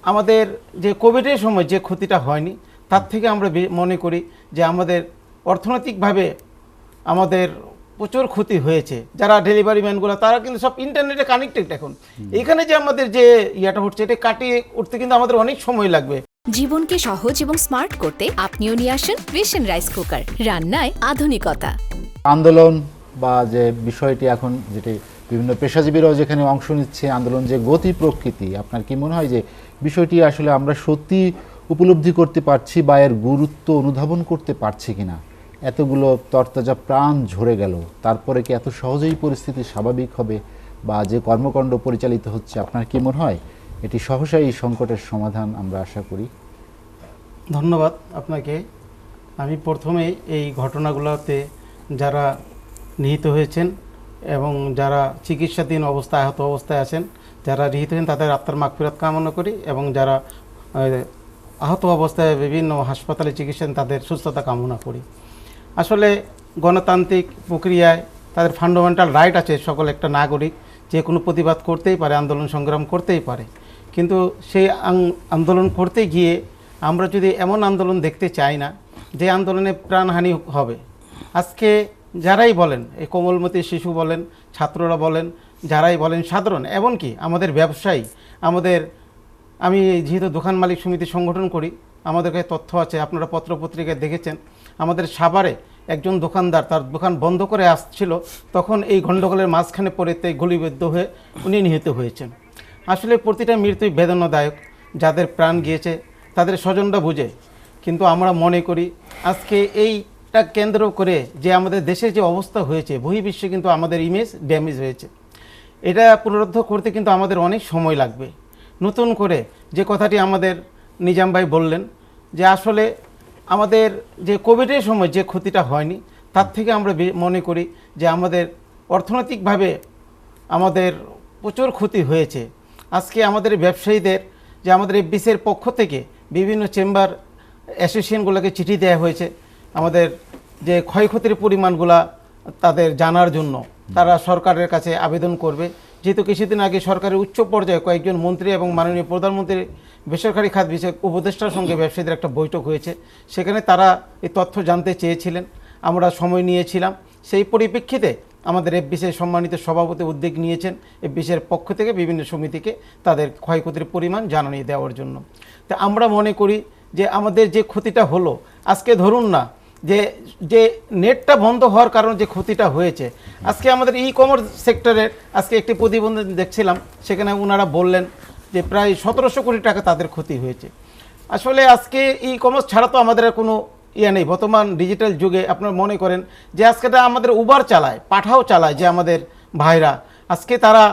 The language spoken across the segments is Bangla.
আমাদের যে কোভিডের সময় যে ক্ষতিটা হয়নি তার থেকে আমরা মনে করি যে আমাদের অর্থনৈতিকভাবে আমাদের প্রচুর ক্ষতি হয়েছে। যারা ডেলিভারি ম্যানগুলো তারা কিন্তু সব ইন্টারনেটে কানেক্টেড এখন। এখানে যে আমাদের যে ইয়াটা হচ্ছে এটা কাটিয়ে উঠতে কিন্তু আমাদের অনেক সময় লাগবে। জীবনকে সহজ এবং স্মার্ট করতে আপনিও নিয়ে আসেন ভিশন রাইস কুকার, রান্নায় আধুনিকতা। আন্দোলন বা যে বিষয়টি এখন যেটি বিভিন্ন পেশাজীবীরাও যেখানে অংশ নিচ্ছে, আন্দোলন যে গতি প্রকৃতি, আপনার কি মনে হয় যে বিষয়টি আসলে আমরা সত্যি উপলব্ধি করতে পারছি বা এর গুরুত্ব অনুধাবন করতে পারছি কিনা? এতগুলো তরতাজা প্রাণ ঝরে গেল, তারপরে কি এত সহজেই পরিস্থিতি স্বাভাবিক হবে বা যে কর্মকাণ্ড পরিচালিত হচ্ছে, আপনার কি মনে হয় এটি সহসাই এই সংকটের সমাধান আমরা আশা করি? ধন্যবাদ আপনাকে। আমি প্রথমেই এই ঘটনাগুলোতে যারা নিহত হয়েছেন এবং যারা চিকিৎসাধীন অবস্থায় আহত অবস্থায় আছেন, যারা নিহত হয়েছেন তাদের আত্মার মাগফিরাত কামনা করি এবং যারা আহত অবস্থায় বিভিন্ন হাসপাতালে চিকিৎসা তাদের সুস্থতা কামনা করি। আসলে গণতান্ত্রিক প্রক্রিয়ায় তাদের ফান্ডামেন্টাল রাইট আছে, সকল একটা নাগরিক যে কোনো প্রতিবাদ করতেই পারে, আন্দোলন সংগ্রাম করতেই পারে। কিন্তু সেই আন্দোলন করতে গিয়ে আমরা যদি এমন আন্দোলন দেখতে চাই না যে আন্দোলনে প্রাণহানি হবে। আজকে যারাই বলেন, এই কোমলমতি শিশু বলেন, ছাত্ররা বলেন, যারাই বলেন সাধারণ, এমনকি আমাদের ব্যবসায়ী, আমি যেহেতু দোকান মালিক সমিতি সংগঠন করি, আমাদের কাছে তথ্য আছে, আপনারা পত্রপত্রিকায় দেখেছেন, আমাদের সাভারে একজন দোকানদার তার দোকান বন্ধ করে আসছিল, তখন এই গণ্ডগোলের মাঝখানে পড়ে গুলিবিদ্ধ হয়ে উনি নিহত হয়েছেন। আসলে প্রতিটা মৃত্যুই বেদনাদায়ক, যাদের প্রাণ গিয়েছে তাদের স্বজনরা বুঝে। কিন্তু আমরা মনে করি আজকে এইটা কেন্দ্র করে যে আমাদের দেশের যে অবস্থা হয়েছে, বহির্বিশ্বে কিন্তু আমাদের ইমেজ ড্যামেজ হয়েছে। এটা পুনরুদ্ধার করতে কিন্তু আমাদের অনেক সময় লাগবে। নতুন করে যে কথাটি আমাদের নিজাম ভাই বললেন যে আসলে আমাদের যে কোভিডের সময় যে ক্ষতিটা হয়নি তার থেকে আমরা মনে করি যে আমাদের অর্থনৈতিকভাবে আমাদের প্রচুর ক্ষতি হয়েছে। আজকে আমাদের ব্যবসায়ীদের যে আমাদের এফবিসির পক্ষ থেকে বিভিন্ন চেম্বার অ্যাসোসিয়েশনগুলোকে চিঠি দেওয়া হয়েছে, আমাদের যে ক্ষয়ক্ষতির পরিমাণগুলা তাদের জানার জন্য তারা সরকারের কাছে আবেদন করবে। যেহেতু কিছুদিন আগে সরকারের উচ্চ পর্যায়ে কয়েকজন মন্ত্রী এবং মাননীয় প্রধানমন্ত্রীর বেসরকারি খাত বিষয়ক উপদেষ্টার সঙ্গে ব্যবসায়ীদের একটা বৈঠক হয়েছে, সেখানে তারা এই তথ্য জানতে চেয়েছিলেন, আমরা সময় নিয়েছিলাম। সেই পরিপ্রেক্ষিতে আমাদের এফবিসির সম্মানিত সভাপতি উদ্যোগ নিয়েছেন এফবিসির পক্ষ থেকে বিভিন্ন সমিতিকে তাদের ক্ষয়ক্ষতির পরিমাণ জানিয়ে দেওয়ার জন্য। তা আমরা মনে করি যে আমাদের যে ক্ষতিটা হলো, আজকে ধরুন না যে নেটটা বন্ধ হওয়ার কারণে যে ক্ষতিটা হয়েছে, আজকে আমাদের ই কমার্স সেক্টরের আজকে একটি প্রতিবেদন দেখছিলাম, সেখানে ওনারা বললেন যে প্রায় 1700 কোটি টাকা তাদের ক্ষতি হয়েছে। আসলে আজকে ই কমার্স ছাড়া তো আমাদের কোনো নেই। বর্তমান ডিজিটাল যুগে আপনারা মনে করেন যে আজকেটা আমাদের উবার চালায়, পাঠাও চালায়, যে আমাদের ভাইরা আজকে তারা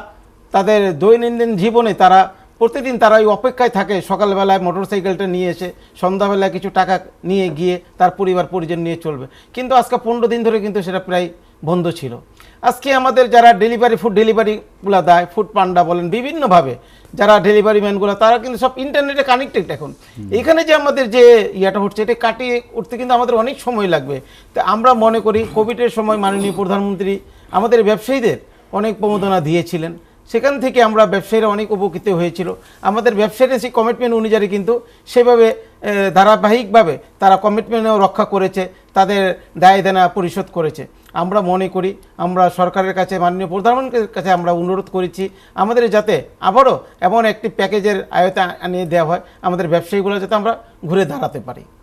তাদের দৈনন্দিন জীবনে তারা প্রতিদিন তারা এই অপেক্ষায় থাকে, সকালবেলায় মোটরসাইকেলটা নিয়ে এসে সন্ধ্যাবেলায় কিছু টাকা নিয়ে গিয়ে তার পরিবার পরিজন নিয়ে চলবে। কিন্তু আজকে 15 দিন ধরে কিন্তু সেটা প্রায় বন্ধ ছিল। আজকে আমাদের যারা ফুড ডেলিভারিগুলো দেয়, ফুড পান্ডা বলেন, বিভিন্নভাবে যারা ডেলিভারি ম্যানগুলো তারা কিন্তু সব ইন্টারনেটে কানেক্টেড এখন। এখানে যে আমাদের যে ইয়াটা হচ্ছে এটা কাটিয়ে উঠতে কিন্তু আমাদের অনেক সময় লাগবে। তো আমরা মনে করি কোভিডের সময় মাননীয় প্রধানমন্ত্রী আমাদের ব্যবসায়ীদের অনেক প্রণোদনা দিয়েছিলেন, সেখান থেকে আমরা ব্যবসায়ীরা অনেক উপকৃত হয়েছিল। আমাদের ব্যবসায়ীরা সেই কমিটমেন্ট অনুযায়ী কিন্তু সেভাবে ধারাবাহিকভাবে তারা কমিটমেন্টও রক্ষা করেছে, তাদের দায় দেনা পরিশোধ করেছে। আমরা মনে করি আমরা সরকারের কাছে, মাননীয় প্রধানমন্ত্রীর কাছে আমরা অনুরোধ করেছি আমাদের যাতে আবারও এমন একটি প্যাকেজের আয়তে আনিয়ে দেওয়া হয়, আমাদের ব্যবসায়ীগুলো যাতে আমরা ঘুরে দাঁড়াতে পারি।